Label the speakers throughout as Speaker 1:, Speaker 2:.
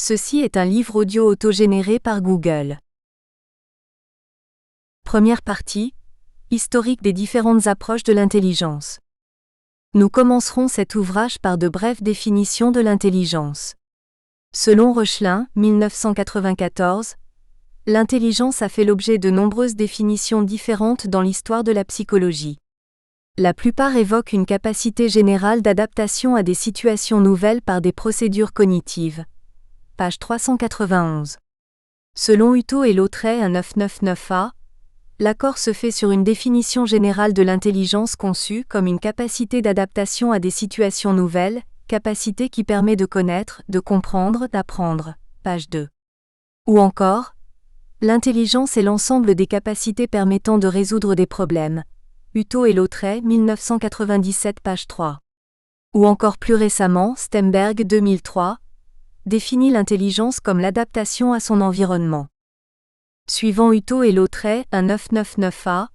Speaker 1: Ceci est un livre audio autogénéré par Google. Première partie, historique des différentes approches de l'intelligence. Nous commencerons cet ouvrage par de brèves définitions de l'intelligence. Selon Reuchlin, 1994, l'intelligence a fait l'objet de nombreuses définitions différentes dans l'histoire de la psychologie. La plupart évoquent une capacité générale d'adaptation à des situations nouvelles par des procédures cognitives. Page 391. Selon Hutto et Lautrey 1999a, l'accord se fait sur une définition générale de l'intelligence conçue comme une capacité d'adaptation à des situations nouvelles, capacité qui permet de connaître, de comprendre, d'apprendre. Page 2. Ou encore, l'intelligence est l'ensemble des capacités permettant de résoudre des problèmes. Hutto et Lautrey 1997 page 3. Ou encore plus récemment, Stenberg 2003, définit l'intelligence comme l'adaptation à son environnement. Suivant Hutto et Lautrey 1999a,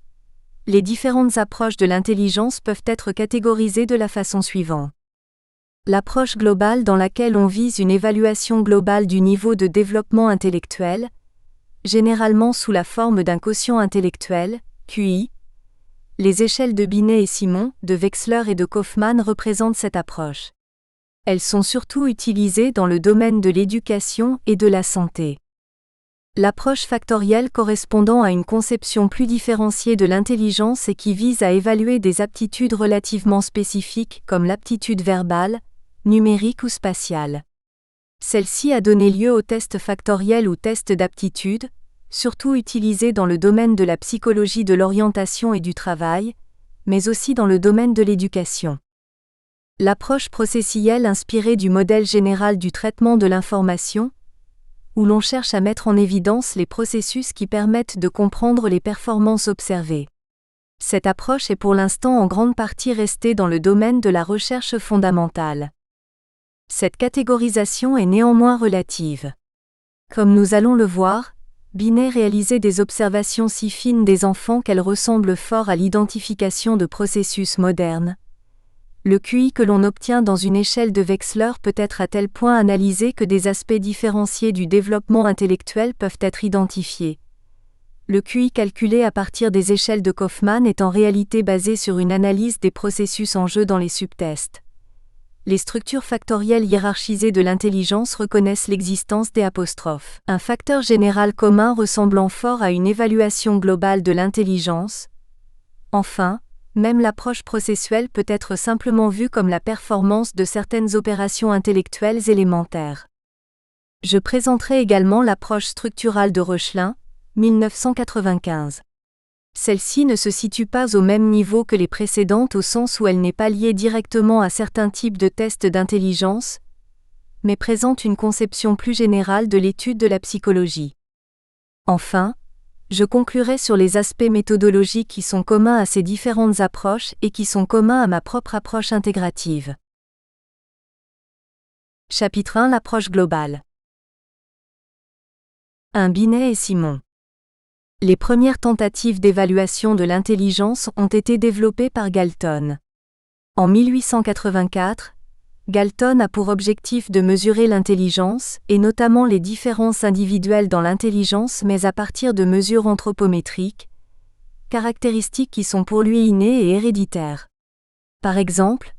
Speaker 1: les différentes approches de l'intelligence peuvent être catégorisées de la façon suivante. L'approche globale dans laquelle on vise une évaluation globale du niveau de développement intellectuel, généralement sous la forme d'un quotient intellectuel, QI. Les échelles de Binet et Simon, de Wechsler et de Kaufmann représentent cette approche. Elles sont surtout utilisées dans le domaine de l'éducation et de la santé. L'approche factorielle correspondant à une conception plus différenciée de l'intelligence et qui vise à évaluer des aptitudes relativement spécifiques comme l'aptitude verbale, numérique ou spatiale. Celle-ci a donné lieu au test factoriel ou test d'aptitude, surtout utilisé dans le domaine de la psychologie de l'orientation et du travail, mais aussi dans le domaine de l'éducation. L'approche processielle inspirée du modèle général du traitement de l'information, où l'on cherche à mettre en évidence les processus qui permettent de comprendre les performances observées. Cette approche est pour l'instant en grande partie restée dans le domaine de la recherche fondamentale. Cette catégorisation est néanmoins relative. Comme nous allons le voir, Binet réalisait des observations si fines des enfants qu'elles ressemblent fort à l'identification de processus modernes. Le QI que l'on obtient dans une échelle de Wechsler peut être à tel point analysé que des aspects différenciés du développement intellectuel peuvent être identifiés. Le QI calculé à partir des échelles de Kaufmann est en réalité basé sur une analyse des processus en jeu dans les subtests. Les structures factorielles hiérarchisées de l'intelligence reconnaissent l'existence des apostrophes. Un facteur général commun ressemblant fort à une évaluation globale de l'intelligence. Enfin, même l'approche processuelle peut être simplement vue comme la performance de certaines opérations intellectuelles élémentaires. Je présenterai également l'approche structurale de Reuchlin, 1995. Celle-ci ne se situe pas au même niveau que les précédentes au sens où elle n'est pas liée directement à certains types de tests d'intelligence, mais présente une conception plus générale de l'étude de la psychologie. Enfin, je conclurai sur les aspects méthodologiques qui sont communs à ces différentes approches et qui sont communs à ma propre approche intégrative. Chapitre 1 L'approche globale. 1 Binet et Simon. Les premières tentatives d'évaluation de l'intelligence ont été développées par Galton. En 1884, Galton a pour objectif de mesurer l'intelligence, et notamment les différences individuelles dans l'intelligence mais à partir de mesures anthropométriques, caractéristiques qui sont pour lui innées et héréditaires. Par exemple,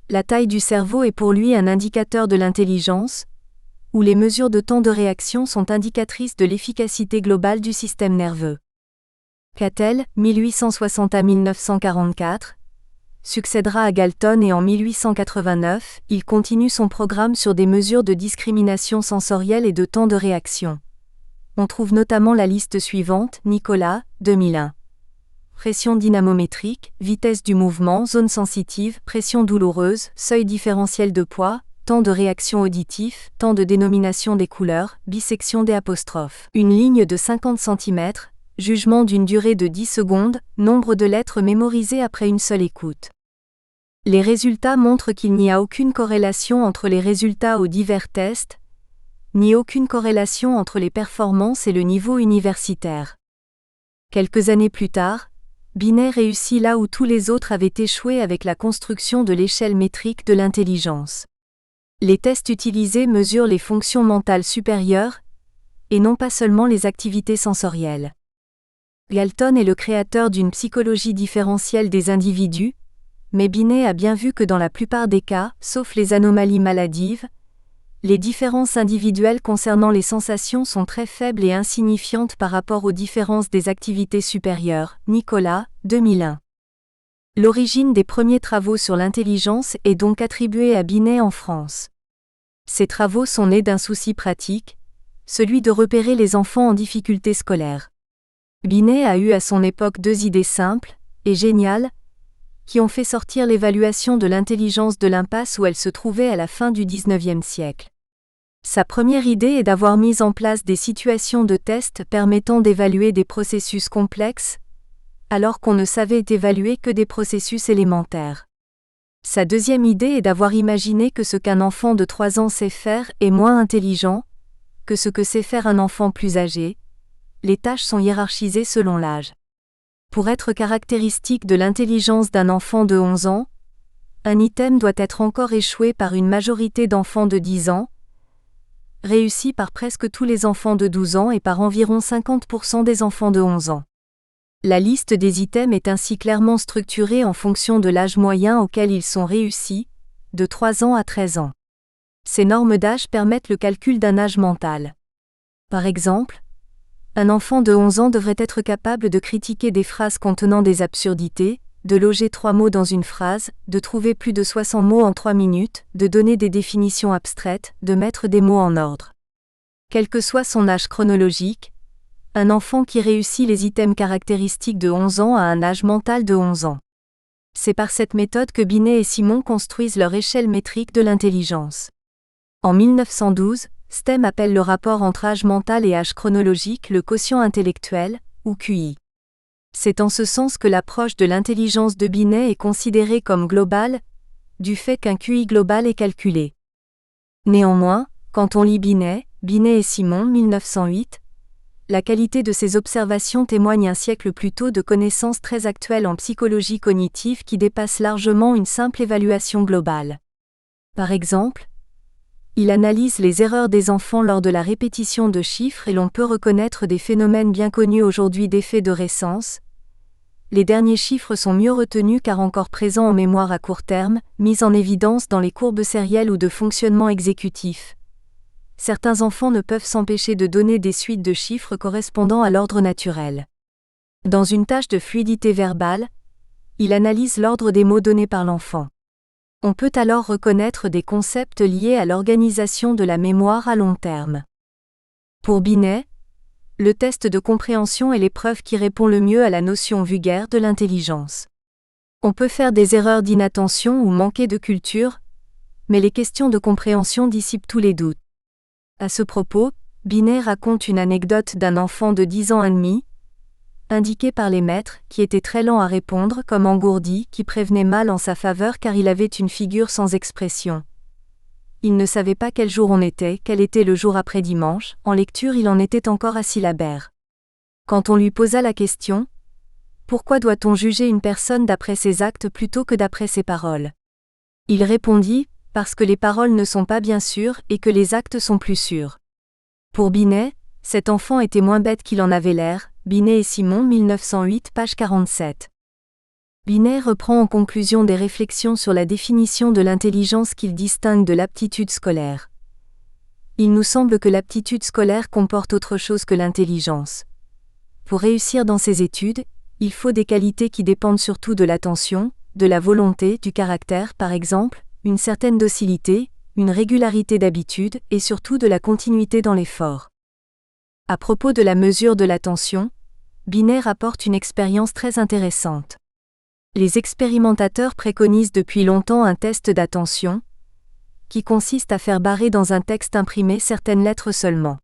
Speaker 1: la taille du cerveau est pour lui un indicateur de l'intelligence, où les mesures de temps de réaction sont indicatrices de l'efficacité globale du système nerveux. Cattell, 1860 à 1944, succédera à Galton et en 1889, il continue son programme sur des mesures de discrimination sensorielle et de temps de réaction. On trouve notamment la liste suivante, Nicolas, 2001. Pression dynamométrique, vitesse du mouvement, zone sensitive, pression douloureuse, seuil différentiel de poids, temps de réaction auditif, temps de dénomination des couleurs, bisection des apostrophes. Une ligne de 50 cm, jugement d'une durée de 10 secondes, nombre de lettres mémorisées après une seule écoute. Les résultats montrent qu'il n'y a aucune corrélation entre les résultats aux divers tests, ni aucune corrélation entre les performances et le niveau universitaire. Quelques années plus tard, Binet réussit là où tous les autres avaient échoué avec la construction de l'échelle métrique de l'intelligence. Les tests utilisés mesurent les fonctions mentales supérieures, et non pas seulement les activités sensorielles. Galton est le créateur d'une psychologie différentielle des individus, mais Binet a bien vu que dans la plupart des cas, sauf les anomalies maladives, les différences individuelles concernant les sensations sont très faibles et insignifiantes par rapport aux différences des activités supérieures. Nicolas, 2001. L'origine des premiers travaux sur l'intelligence est donc attribuée à Binet en France. Ces travaux sont nés d'un souci pratique, celui de repérer les enfants en difficulté scolaire. Binet a eu à son époque deux idées simples et géniales, qui ont fait sortir l'évaluation de l'intelligence de l'impasse où elle se trouvait à la fin du XIXe siècle. Sa première idée est d'avoir mis en place des situations de test permettant d'évaluer des processus complexes, alors qu'on ne savait évaluer que des processus élémentaires. Sa deuxième idée est d'avoir imaginé que ce qu'un enfant de 3 ans sait faire est moins intelligent que ce que sait faire un enfant plus âgé. Les tâches sont hiérarchisées selon l'âge. Pour être caractéristique de l'intelligence d'un enfant de 11 ans, un item doit être encore échoué par une majorité d'enfants de 10 ans, réussi par presque tous les enfants de 12 ans et par environ 50% des enfants de 11 ans. La liste des items est ainsi clairement structurée en fonction de l'âge moyen auquel ils sont réussis, de 3 ans à 13 ans. Ces normes d'âge permettent le calcul d'un âge mental. Par exemple, un enfant de 11 ans devrait être capable de critiquer des phrases contenant des absurdités, de loger 3 mots dans une phrase, de trouver plus de 60 mots en 3 minutes, de donner des définitions abstraites, de mettre des mots en ordre. Quel que soit son âge chronologique, un enfant qui réussit les items caractéristiques de 11 ans a un âge mental de 11 ans. C'est par cette méthode que Binet et Simon construisent leur échelle métrique de l'intelligence. En 1912, STEM appelle le rapport entre âge mental et âge chronologique le quotient intellectuel, ou QI. C'est en ce sens que l'approche de l'intelligence de Binet est considérée comme globale, du fait qu'un QI global est calculé. Néanmoins, quand on lit Binet et Simon 1908, la qualité de ces observations témoigne un siècle plus tôt de connaissances très actuelles en psychologie cognitive qui dépassent largement une simple évaluation globale. Par exemple, il analyse les erreurs des enfants lors de la répétition de chiffres et l'on peut reconnaître des phénomènes bien connus aujourd'hui d'effet de récence. Les derniers chiffres sont mieux retenus car encore présents en mémoire à court terme, mis en évidence dans les courbes sérielles ou de fonctionnement exécutif. Certains enfants ne peuvent s'empêcher de donner des suites de chiffres correspondant à l'ordre naturel. Dans une tâche de fluidité verbale, il analyse l'ordre des mots donnés par l'enfant. On peut alors reconnaître des concepts liés à l'organisation de la mémoire à long terme. Pour Binet, le test de compréhension est l'épreuve qui répond le mieux à la notion vulgaire de l'intelligence. On peut faire des erreurs d'inattention ou manquer de culture, mais les questions de compréhension dissipent tous les doutes. À ce propos, Binet raconte une anecdote d'un enfant de 10 ans et demi, indiqué par les maîtres, qui était très lent à répondre comme engourdi, qui prévenait mal en sa faveur car il avait une figure sans expression. Il ne savait pas quel jour on était, quel était le jour après dimanche, en lecture il en était encore à syllabaire. Quand on lui posa la question « Pourquoi doit-on juger une personne d'après ses actes plutôt que d'après ses paroles ?» Il répondit « Parce que les paroles ne sont pas bien sûres et que les actes sont plus sûrs. » Pour Binet, cet enfant était moins bête qu'il en avait l'air. Binet et Simon 1908 page 47. Binet reprend en conclusion des réflexions sur la définition de l'intelligence qu'il distingue de l'aptitude scolaire. Il nous semble que l'aptitude scolaire comporte autre chose que l'intelligence. Pour réussir dans ses études, il faut des qualités qui dépendent surtout de l'attention, de la volonté, du caractère par exemple, une certaine docilité, une régularité d'habitude et surtout de la continuité dans l'effort. À propos de la mesure de l'attention, Binet rapporte une expérience très intéressante. Les expérimentateurs préconisent depuis longtemps un test d'attention, qui consiste à faire barrer dans un texte imprimé certaines lettres seulement.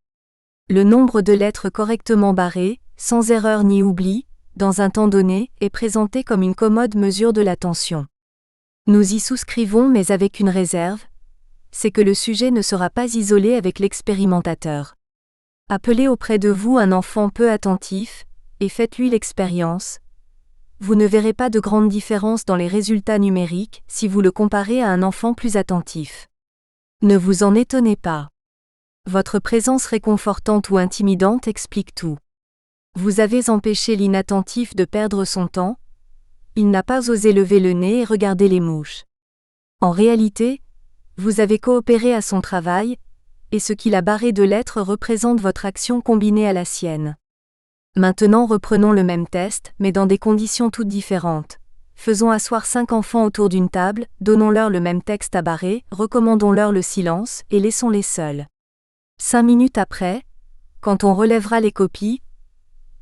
Speaker 1: Le nombre de lettres correctement barrées, sans erreur ni oubli, dans un temps donné, est présenté comme une commode mesure de l'attention. Nous y souscrivons mais avec une réserve, c'est que le sujet ne sera pas isolé avec l'expérimentateur. Appelez auprès de vous un enfant peu attentif, et faites-lui l'expérience. Vous ne verrez pas de grande différence dans les résultats numériques si vous le comparez à un enfant plus attentif. Ne vous en étonnez pas. Votre présence réconfortante ou intimidante explique tout. Vous avez empêché l'inattentif de perdre son temps. Il n'a pas osé lever le nez et regarder les mouches. En réalité, vous avez coopéré à son travail, et ce qu'il a barré de lettres représente votre action combinée à la sienne. Maintenant reprenons le même test, mais dans des conditions toutes différentes. Faisons asseoir 5 enfants autour d'une table, donnons-leur le même texte à barrer, recommandons-leur le silence, et laissons-les seuls. 5 minutes après, quand on relèvera les copies,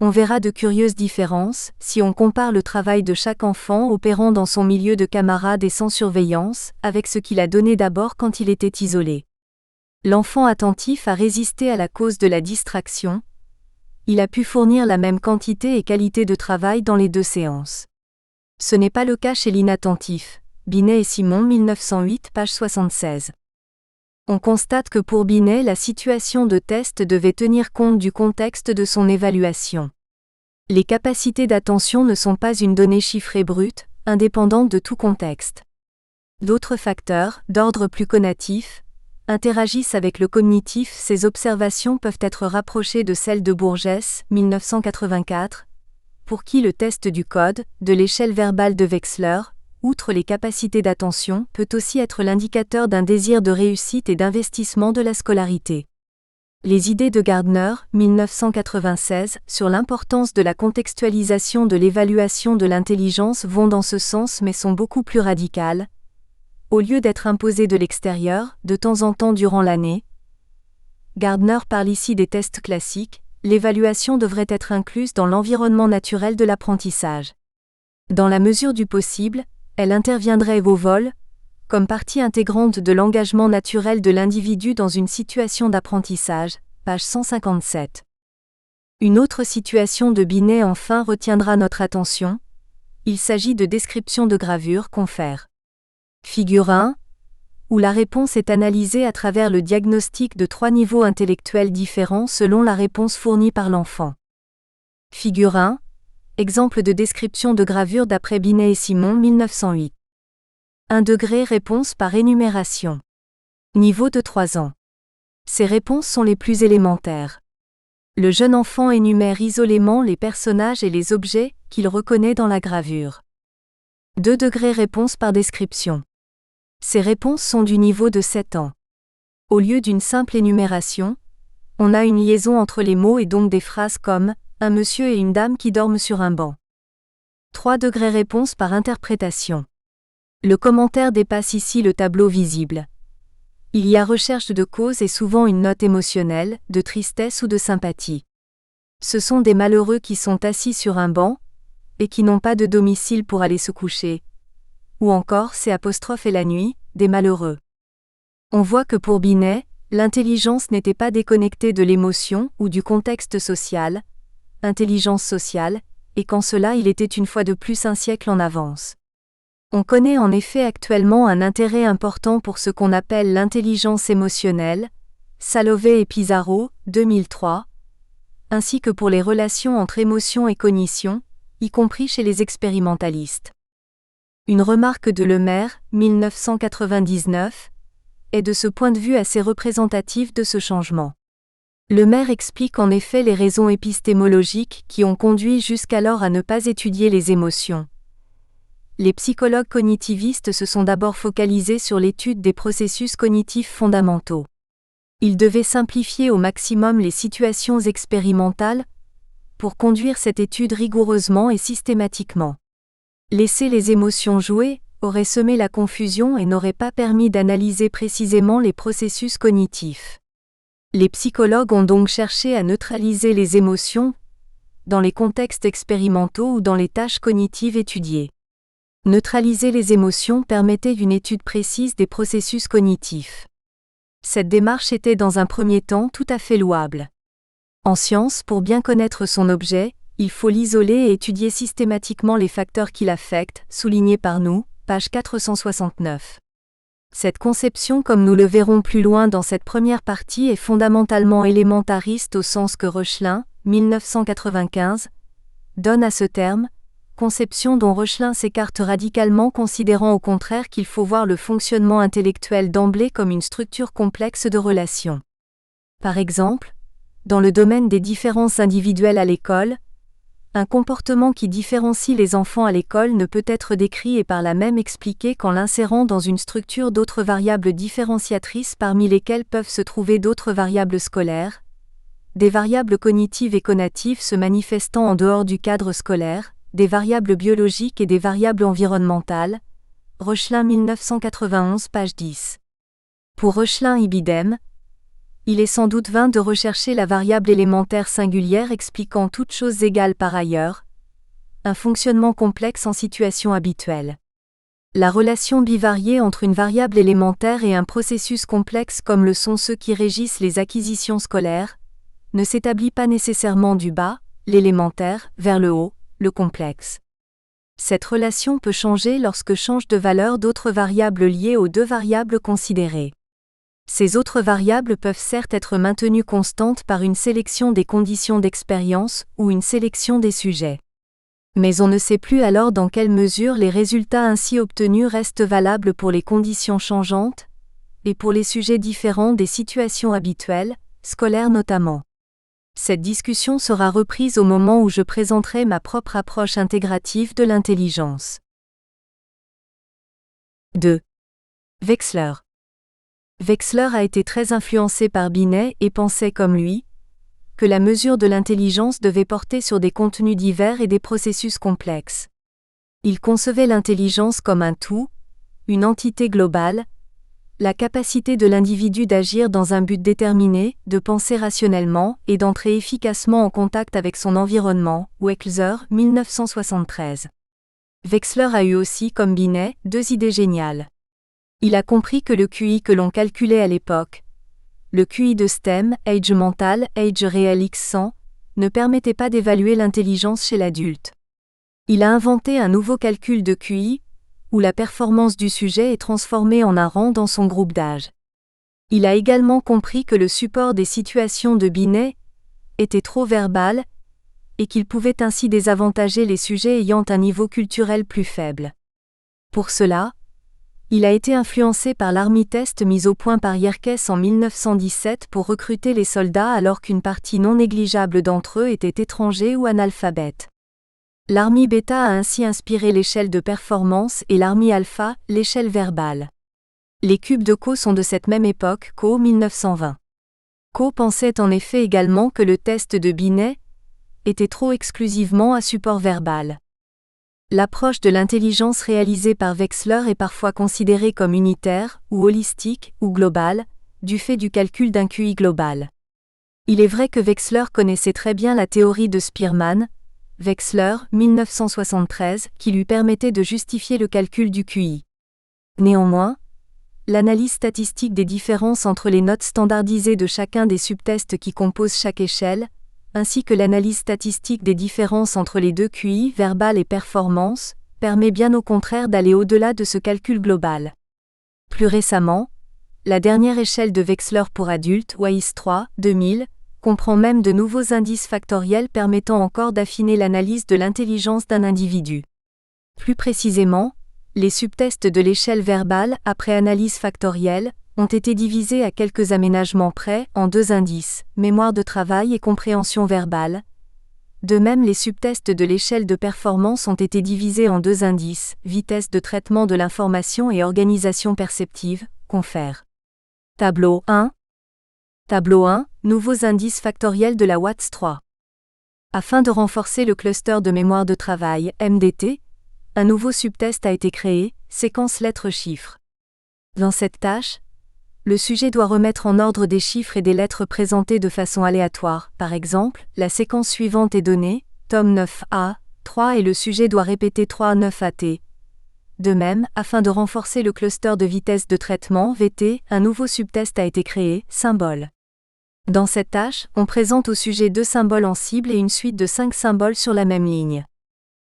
Speaker 1: on verra de curieuses différences, si on compare le travail de chaque enfant opérant dans son milieu de camarades et sans surveillance, avec ce qu'il a donné d'abord quand il était isolé. L'enfant attentif a résisté à la cause de la distraction. Il a pu fournir la même quantité et qualité de travail dans les 2 séances. Ce n'est pas le cas chez l'inattentif. Binet et Simon 1908, page 76. On constate que pour Binet, la situation de test devait tenir compte du contexte de son évaluation. Les capacités d'attention ne sont pas une donnée chiffrée brute, indépendante de tout contexte. D'autres facteurs, d'ordre plus conatif, interagissent avec le cognitif. Ces observations peuvent être rapprochées de celles de Bourgès, 1984, pour qui le test du code, de l'échelle verbale de Wechsler, outre les capacités d'attention, peut aussi être l'indicateur d'un désir de réussite et d'investissement de la scolarité. Les idées de Gardner, 1996, sur l'importance de la contextualisation de l'évaluation de l'intelligence vont dans ce sens mais sont beaucoup plus radicales. Au lieu d'être imposées de l'extérieur, de temps en temps durant l'année, Gardner parle ici des tests classiques, l'évaluation devrait être incluse dans l'environnement naturel de l'apprentissage. Dans la mesure du possible, elle interviendrait au vol, comme partie intégrante de l'engagement naturel de l'individu dans une situation d'apprentissage, page 157. Une autre situation de Binet enfin retiendra notre attention. Il s'agit de description de gravure confère. Figure 1, où la réponse est analysée à travers le diagnostic de 3 niveaux intellectuels différents selon la réponse fournie par l'enfant. Figure 1, exemple de description de gravure d'après Binet et Simon 1908. 1 degré réponse par énumération. Niveau de 3 ans. Ces réponses sont les plus élémentaires. Le jeune enfant énumère isolément les personnages et les objets qu'il reconnaît dans la gravure. 2 degrés réponse par description. Ces réponses sont du niveau de 7 ans. Au lieu d'une simple énumération, on a une liaison entre les mots et donc des phrases comme « un monsieur et une dame qui dorment sur un banc ». 3 degrés réponse par interprétation. Le commentaire dépasse ici le tableau visible. Il y a recherche de cause et souvent une note émotionnelle, de tristesse ou de sympathie. Ce sont des malheureux qui sont assis sur un banc, et qui n'ont pas de domicile pour aller se coucher. Ou encore c'est apostrophe et la nuit, des malheureux. On voit que pour Binet, l'intelligence n'était pas déconnectée de l'émotion ou du contexte social, intelligence sociale, et qu'en cela il était une fois de plus un siècle en avance. On connaît en effet actuellement un intérêt important pour ce qu'on appelle l'intelligence émotionnelle, Salovey et Pizarro, 2003, ainsi que pour les relations entre émotion et cognition, y compris chez les expérimentalistes. Une remarque de Lemaire, 1999, est de ce point de vue assez représentative de ce changement. Lemaire explique en effet les raisons épistémologiques qui ont conduit jusqu'alors à ne pas étudier les émotions. Les psychologues cognitivistes se sont d'abord focalisés sur l'étude des processus cognitifs fondamentaux. Ils devaient simplifier au maximum les situations expérimentales pour conduire cette étude rigoureusement et systématiquement. Laisser les émotions jouer aurait semé la confusion et n'aurait pas permis d'analyser précisément les processus cognitifs. Les psychologues ont donc cherché à neutraliser les émotions dans les contextes expérimentaux ou dans les tâches cognitives étudiées. Neutraliser les émotions permettait une étude précise des processus cognitifs. Cette démarche était dans un premier temps tout à fait louable. En science, pour bien connaître son objet, il faut l'isoler et étudier systématiquement les facteurs qui l'affectent, soulignés par nous, page 469. Cette conception, comme nous le verrons plus loin dans cette première partie, est fondamentalement élémentariste au sens que Reuchlin, 1995, donne à ce terme, conception dont Reuchlin s'écarte radicalement, considérant au contraire qu'il faut voir le fonctionnement intellectuel d'emblée comme une structure complexe de relations. Par exemple, dans le domaine des différences individuelles à l'école, un comportement qui différencie les enfants à l'école ne peut être décrit et par là même expliqué qu'en l'insérant dans une structure d'autres variables différenciatrices parmi lesquelles peuvent se trouver d'autres variables scolaires, des variables cognitives et connatives se manifestant en dehors du cadre scolaire, des variables biologiques et des variables environnementales. Reuchlin 1991 page 10. Pour Reuchlin ibidem, il est sans doute vain de rechercher la variable élémentaire singulière expliquant toutes choses égales par ailleurs, un fonctionnement complexe en situation habituelle. La relation bivariée entre une variable élémentaire et un processus complexe comme le sont ceux qui régissent les acquisitions scolaires, ne s'établit pas nécessairement du bas, l'élémentaire, vers le haut, le complexe. Cette relation peut changer lorsque changent de valeur d'autres variables liées aux deux variables considérées. Ces autres variables peuvent certes être maintenues constantes par une sélection des conditions d'expérience ou une sélection des sujets. Mais on ne sait plus alors dans quelle mesure les résultats ainsi obtenus restent valables pour les conditions changeantes et pour les sujets différents des situations habituelles, scolaires notamment. Cette discussion sera reprise au moment où je présenterai ma propre approche intégrative de l'intelligence. 2. Wechsler. Wechsler a été très influencé par Binet et pensait comme lui que la mesure de l'intelligence devait porter sur des contenus divers et des processus complexes. Il concevait l'intelligence comme un tout, une entité globale, la capacité de l'individu d'agir dans un but déterminé, de penser rationnellement et d'entrer efficacement en contact avec son environnement. Wechsler, 1973. Wechsler a eu aussi, comme Binet, deux idées géniales. Il a compris que le QI que l'on calculait à l'époque, le QI de STEM, âge mental, âge réel x100, ne permettait pas d'évaluer l'intelligence chez l'adulte. Il a inventé un nouveau calcul de QI, où la performance du sujet est transformée en un rang dans son groupe d'âge. Il a également compris que le support des situations de Binet était trop verbal, et qu'il pouvait ainsi désavantager les sujets ayant un niveau culturel plus faible. Pour cela, il a été influencé par l'Army Test mis au point par Yerkes en 1917 pour recruter les soldats alors qu'une partie non négligeable d'entre eux étaient étrangers ou analphabètes. L'Army Beta a ainsi inspiré l'échelle de performance et l'Army Alpha, l'échelle verbale. Les cubes de Coe sont de cette même époque, Coe 1920. Coe pensait en effet également que le test de Binet était trop exclusivement à support verbal. L'approche de l'intelligence réalisée par Wechsler est parfois considérée comme unitaire, ou holistique, ou globale, du fait du calcul d'un QI global. Il est vrai que Wechsler connaissait très bien la théorie de Spearman, Wechsler, 1973, qui lui permettait de justifier le calcul du QI. Néanmoins, l'analyse statistique des différences entre les notes standardisées de chacun des subtests qui composent chaque échelle, ainsi que l'analyse statistique des différences entre les deux QI, verbal et performance, permet bien au contraire d'aller au-delà de ce calcul global. Plus récemment, la dernière échelle de Wechsler pour adultes, WAIS3, 2000, comprend même de nouveaux indices factoriels permettant encore d'affiner l'analyse de l'intelligence d'un individu. Plus précisément, les subtests de l'échelle verbale, après analyse factorielle, ont été divisés à quelques aménagements près en deux indices, mémoire de travail et compréhension verbale. De même, les subtests de l'échelle de performance ont été divisés en deux indices, vitesse de traitement de l'information et organisation perceptive, confère. Tableau 1. Tableau 1, nouveaux indices factoriels de la WAIS3. Afin de renforcer le cluster de mémoire de travail, MDT, un nouveau subtest a été créé, séquence lettres-chiffres. Dans cette tâche, le sujet doit remettre en ordre des chiffres et des lettres présentées de façon aléatoire. Par exemple, la séquence suivante est donnée, tome 9A, 3 et le sujet doit répéter 3 9AT. De même, afin de renforcer le cluster de vitesse de traitement, VT, un nouveau subtest a été créé, symbole. Dans cette tâche, on présente au sujet deux symboles en cible et une suite de 5 symboles sur la même ligne.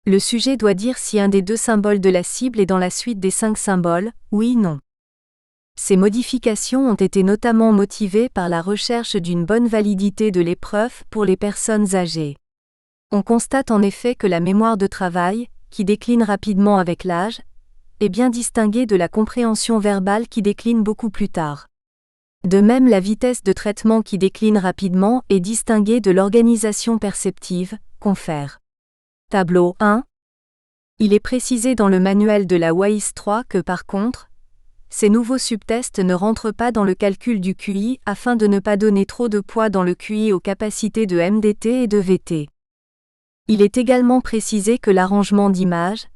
Speaker 1: Le sujet doit dire si un des deux symboles de la cible est dans la suite des 5 symboles, oui, non. Ces modifications ont été notamment motivées par la recherche d'une bonne validité de l'épreuve pour les personnes âgées. On constate en effet que la mémoire de travail qui décline rapidement avec l'âge, est bien distinguée de la compréhension verbale qui décline beaucoup plus tard. De même, la vitesse de traitement qui décline rapidement est distinguée de l'organisation perceptive, confère. Tableau 1. Il est précisé dans le manuel de la WAIS 3 que par contre, ces nouveaux subtests ne rentrent pas dans le calcul du QI afin de ne pas donner trop de poids dans le QI aux capacités de MDT et de VT. Il est également précisé que l'arrangement d'images,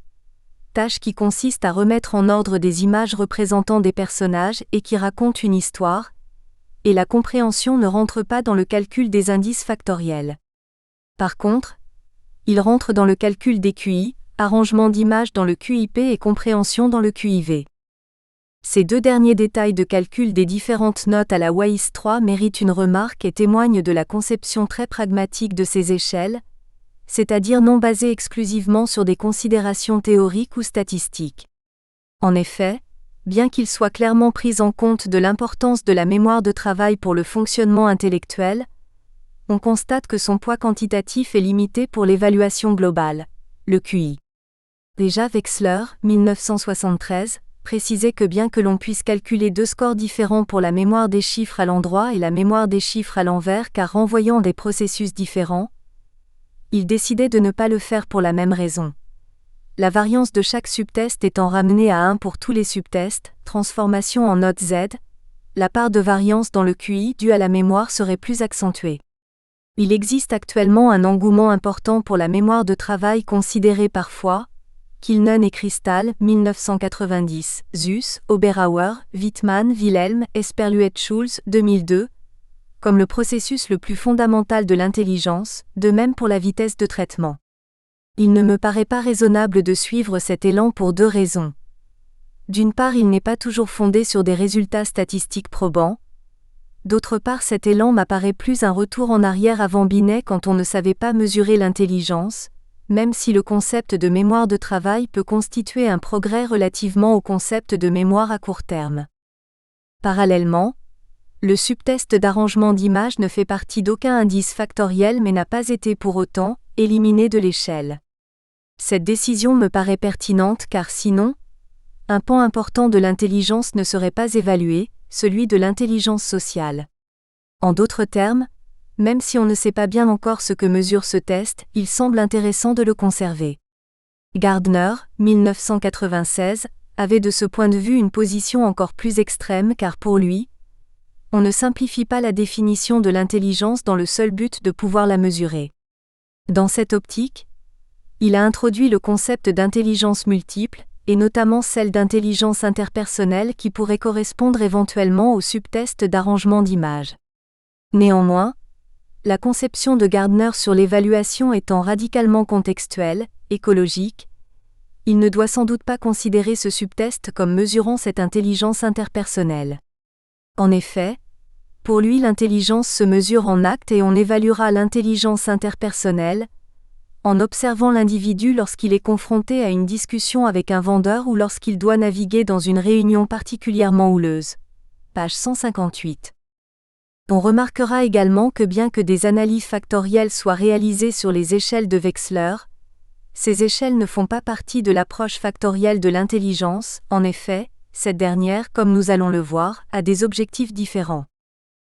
Speaker 1: tâche qui consiste à remettre en ordre des images représentant des personnages et qui racontent une histoire, et la compréhension ne rentre pas dans le calcul des indices factoriels. Par contre, il rentre dans le calcul des QI, arrangement d'images dans le QIP et compréhension dans le QIV. Ces deux derniers détails de calcul des différentes notes à la WAIS 3 méritent une remarque et témoignent de la conception très pragmatique de ces échelles, c'est-à-dire non basées exclusivement sur des considérations théoriques ou statistiques. En effet, bien qu'il soit clairement pris en compte de l'importance de la mémoire de travail pour le fonctionnement intellectuel, on constate que son poids quantitatif est limité pour l'évaluation globale, le QI. Déjà Wechsler, 1973, précisait que bien que l'on puisse calculer deux scores différents pour la mémoire des chiffres à l'endroit et la mémoire des chiffres à l'envers car renvoyant des processus différents, il décidait de ne pas le faire pour la même raison. La variance de chaque subtest étant ramenée à 1 pour tous les subtests, transformation en note Z, la part de variance dans le QI due à la mémoire serait plus accentuée. Il existe actuellement un engouement important pour la mémoire de travail considérée parfois, Kilnen et Kristall, 1990, Zuss, Oberauer, Wittmann, Wilhelm, Esperluet-Schulz, 2002, comme le processus le plus fondamental de l'intelligence, de même pour la vitesse de traitement. Il ne me paraît pas raisonnable de suivre cet élan pour deux raisons. D'une part, il n'est pas toujours fondé sur des résultats statistiques probants. D'autre part, cet élan m'apparaît plus un retour en arrière avant Binet quand on ne savait pas mesurer l'intelligence, même si le concept de mémoire de travail peut constituer un progrès relativement au concept de mémoire à court terme. Parallèlement, le subtest d'arrangement d'images ne fait partie d'aucun indice factoriel mais n'a pas été pour autant éliminé de l'échelle. Cette décision me paraît pertinente car sinon, un pan important de l'intelligence ne serait pas évalué, celui de l'intelligence sociale. En d'autres termes, même si on ne sait pas bien encore ce que mesure ce test, il semble intéressant de le conserver. Gardner, 1996, avait de ce point de vue une position encore plus extrême car pour lui, on ne simplifie pas la définition de l'intelligence dans le seul but de pouvoir la mesurer. Dans cette optique, il a introduit le concept d'intelligence multiple, et notamment celle d'intelligence interpersonnelle qui pourrait correspondre éventuellement au subtest d'arrangement d'images. Néanmoins, la conception de Gardner sur l'évaluation étant radicalement contextuelle, écologique, il ne doit sans doute pas considérer ce subtest comme mesurant cette intelligence interpersonnelle. En effet, pour lui l'intelligence se mesure en actes et on évaluera l'intelligence interpersonnelle, en observant l'individu lorsqu'il est confronté à une discussion avec un vendeur ou lorsqu'il doit naviguer dans une réunion particulièrement houleuse. Page 158. On remarquera également que bien que des analyses factorielles soient réalisées sur les échelles de Wechsler, ces échelles ne font pas partie de l'approche factorielle de l'intelligence, en effet, cette dernière, comme nous allons le voir, a des objectifs différents.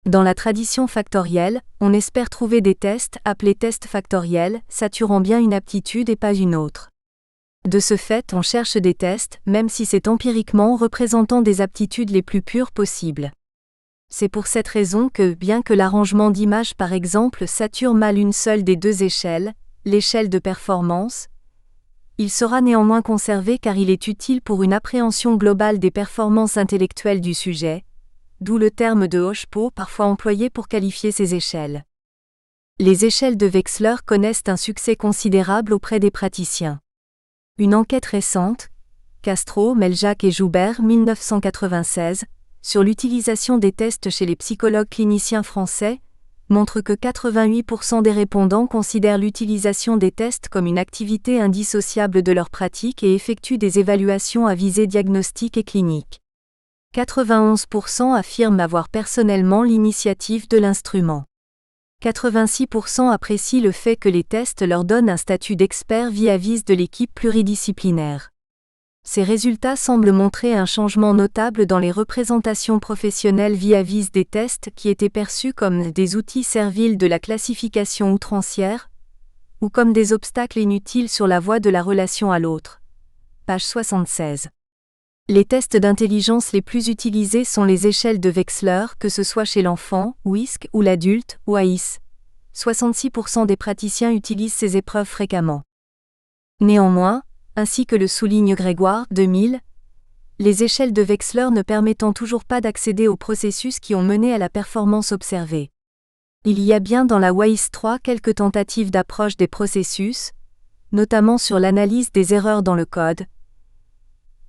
Speaker 1: Dans la tradition factorielle, on espère trouver des tests, appelés tests factoriels, saturant bien une aptitude et pas une autre. De ce fait, on cherche des tests, même si c'est empiriquement représentant des aptitudes les plus pures possibles. C'est pour cette raison que, bien que l'arrangement d'images par exemple sature mal une seule des deux échelles, l'échelle de performance, il sera néanmoins conservé car il est utile pour une appréhension globale des performances intellectuelles du sujet, d'où le terme de Hochpo parfois employé pour qualifier ces échelles. Les échelles de Wechsler connaissent un succès considérable auprès des praticiens. Une enquête récente, Castro, Meljac et Joubert, 1996, sur l'utilisation des tests chez les psychologues cliniciens français, montre que 88% des répondants considèrent l'utilisation des tests comme une activité indissociable de leur pratique et effectuent des évaluations à visée diagnostique et clinique. 91% affirment avoir personnellement l'initiative de l'instrument. 86% apprécient le fait que les tests leur donnent un statut d'expert vis-à-vis de l'équipe pluridisciplinaire. Ces résultats semblent montrer un changement notable dans les représentations professionnelles vis-à-vis des tests qui étaient perçus comme des outils serviles de la classification outrancière, ou comme des obstacles inutiles sur la voie de la relation à l'autre. Page 76. Les tests d'intelligence les plus utilisés sont les échelles de Wechsler, que ce soit chez l'enfant, WISC, ou l'adulte, WAIS. 66% des praticiens utilisent ces épreuves fréquemment. Néanmoins, ainsi que le souligne Grégoire, 2000, les échelles de Wechsler ne permettant toujours pas d'accéder aux processus qui ont mené à la performance observée. Il y a bien dans la WAIS 3 quelques tentatives d'approche des processus, notamment sur l'analyse des erreurs dans le code.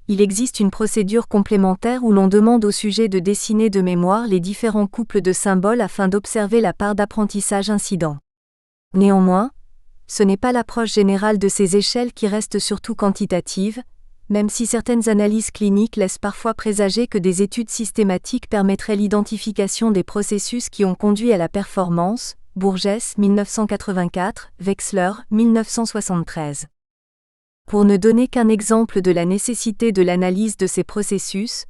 Speaker 1: Il existe une procédure complémentaire où l'on demande au sujet de dessiner de mémoire les différents couples de symboles afin d'observer la part d'apprentissage incident. Néanmoins, ce n'est pas l'approche générale de ces échelles qui reste surtout quantitative, même si certaines analyses cliniques laissent parfois présager que des études systématiques permettraient l'identification des processus qui ont conduit à la performance. Burgess, 1984, Wechsler, 1973. Pour ne donner qu'un exemple de la nécessité de l'analyse de ces processus,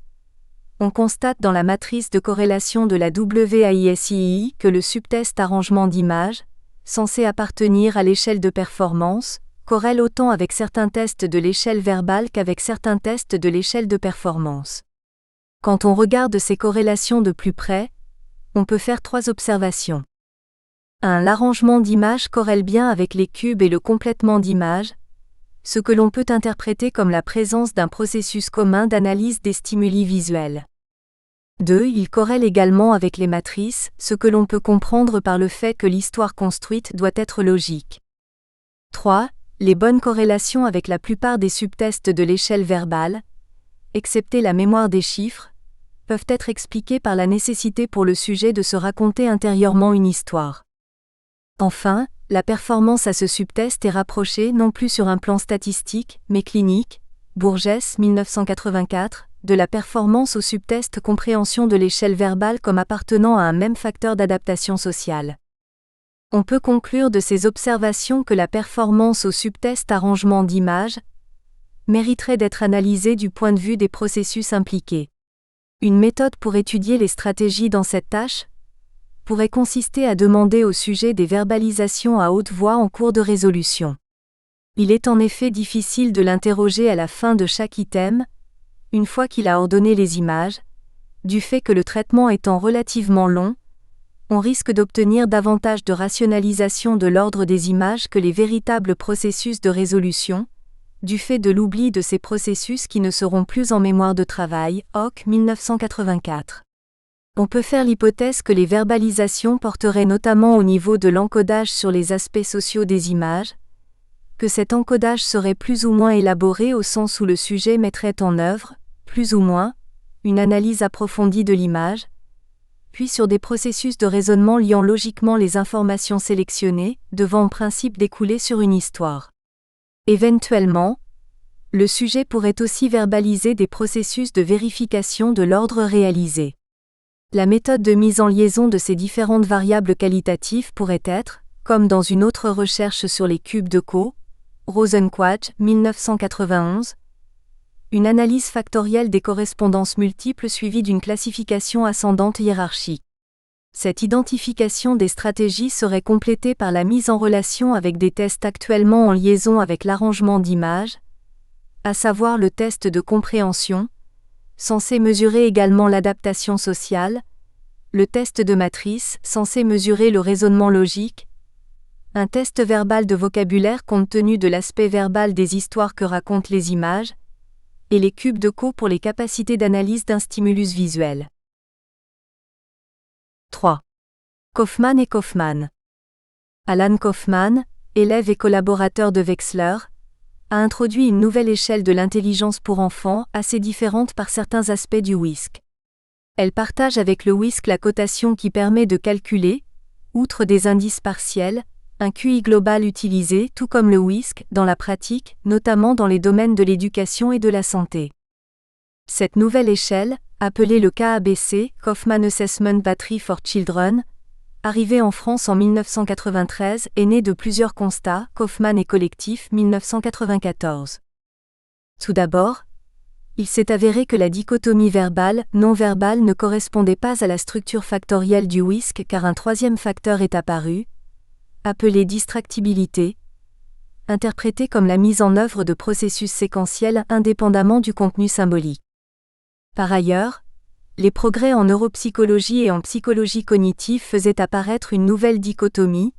Speaker 1: on constate dans la matrice de corrélation de la WAISII que le subtest arrangement d'images, censé appartenir à l'échelle de performance, corrèle autant avec certains tests de l'échelle verbale qu'avec certains tests de l'échelle de performance. Quand on regarde ces corrélations de plus près, on peut faire 3 observations. 1. L'arrangement d'images corrèle bien avec les cubes et le complétement d'images, ce que l'on peut interpréter comme la présence d'un processus commun d'analyse des stimuli visuels. 2. Il corrèle également avec les matrices, ce que l'on peut comprendre par le fait que l'histoire construite doit être logique. 3. Les bonnes corrélations avec la plupart des subtests de l'échelle verbale, excepté la mémoire des chiffres, peuvent être expliquées par la nécessité pour le sujet de se raconter intérieurement une histoire. Enfin, la performance à ce subtest est rapprochée non plus sur un plan statistique, mais clinique, Burgess, 1984, de la performance au subtest compréhension de l'échelle verbale comme appartenant à un même facteur d'adaptation sociale. On peut conclure de ces observations que la performance au subtest arrangement d'images mériterait d'être analysée du point de vue des processus impliqués. Une méthode pour étudier les stratégies dans cette tâche pourrait consister à demander au sujet des verbalisations à haute voix en cours de résolution. Il est en effet difficile de l'interroger à la fin de chaque item, une fois qu'il a ordonné les images, du fait que le traitement étant relativement long, on risque d'obtenir davantage de rationalisation de l'ordre des images que les véritables processus de résolution, du fait de l'oubli de ces processus qui ne seront plus en mémoire de travail. Hock, 1984. On peut faire l'hypothèse que les verbalisations porteraient notamment au niveau de l'encodage sur les aspects sociaux des images, que cet encodage serait plus ou moins élaboré au sens où le sujet mettrait en œuvre, plus ou moins, une analyse approfondie de l'image, puis sur des processus de raisonnement liant logiquement les informations sélectionnées, devant en principe découler sur une histoire. Éventuellement, le sujet pourrait aussi verbaliser des processus de vérification de l'ordre réalisé. La méthode de mise en liaison de ces différentes variables qualitatives pourrait être, comme dans une autre recherche sur les cubes de Coe, Rosenquist, 1991, une analyse factorielle des correspondances multiples suivie d'une classification ascendante hiérarchique. Cette identification des stratégies serait complétée par la mise en relation avec des tests actuellement en liaison avec l'arrangement d'images, à savoir le test de compréhension, censé mesurer également l'adaptation sociale, le test de matrice, censé mesurer le raisonnement logique, un test verbal de vocabulaire compte tenu de l'aspect verbal des histoires que racontent les images, et les cubes de Coe pour les capacités d'analyse d'un stimulus visuel. 3. Kaufman et Kaufman. Alan Kaufman, élève et collaborateur de Wechsler, a introduit une nouvelle échelle de l'intelligence pour enfants, assez différente par certains aspects du WISC. Elle partage avec le WISC la cotation qui permet de calculer, outre des indices partiels, un QI global utilisé, tout comme le WISC, dans la pratique, notamment dans les domaines de l'éducation et de la santé. Cette nouvelle échelle, appelée le KABC, Kaufman Assessment Battery for Children, arrivé en France en 1993, est né de plusieurs constats, Kaufmann et collectif 1994. Tout d'abord, il s'est avéré que la dichotomie verbale-non verbale ne correspondait pas à la structure factorielle du WISC car un troisième facteur est apparu, appelé distractibilité, interprété comme la mise en œuvre de processus séquentiels indépendamment du contenu symbolique. Par ailleurs, les progrès en neuropsychologie et en psychologie cognitive faisaient apparaître une nouvelle dichotomie,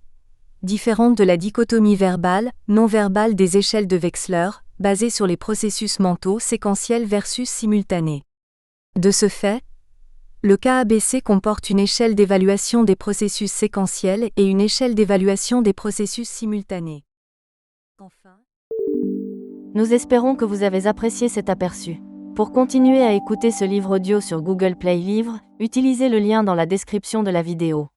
Speaker 1: différente de la dichotomie verbale-non verbale des échelles de Wechsler, basée sur les processus mentaux séquentiels versus simultanés. De ce fait, le KABC comporte une échelle d'évaluation des processus séquentiels et une échelle d'évaluation des processus simultanés. Enfin,
Speaker 2: nous espérons que vous avez apprécié cet aperçu. Pour continuer à écouter ce livre audio sur Google Play Livres, utilisez le lien dans la description de la vidéo.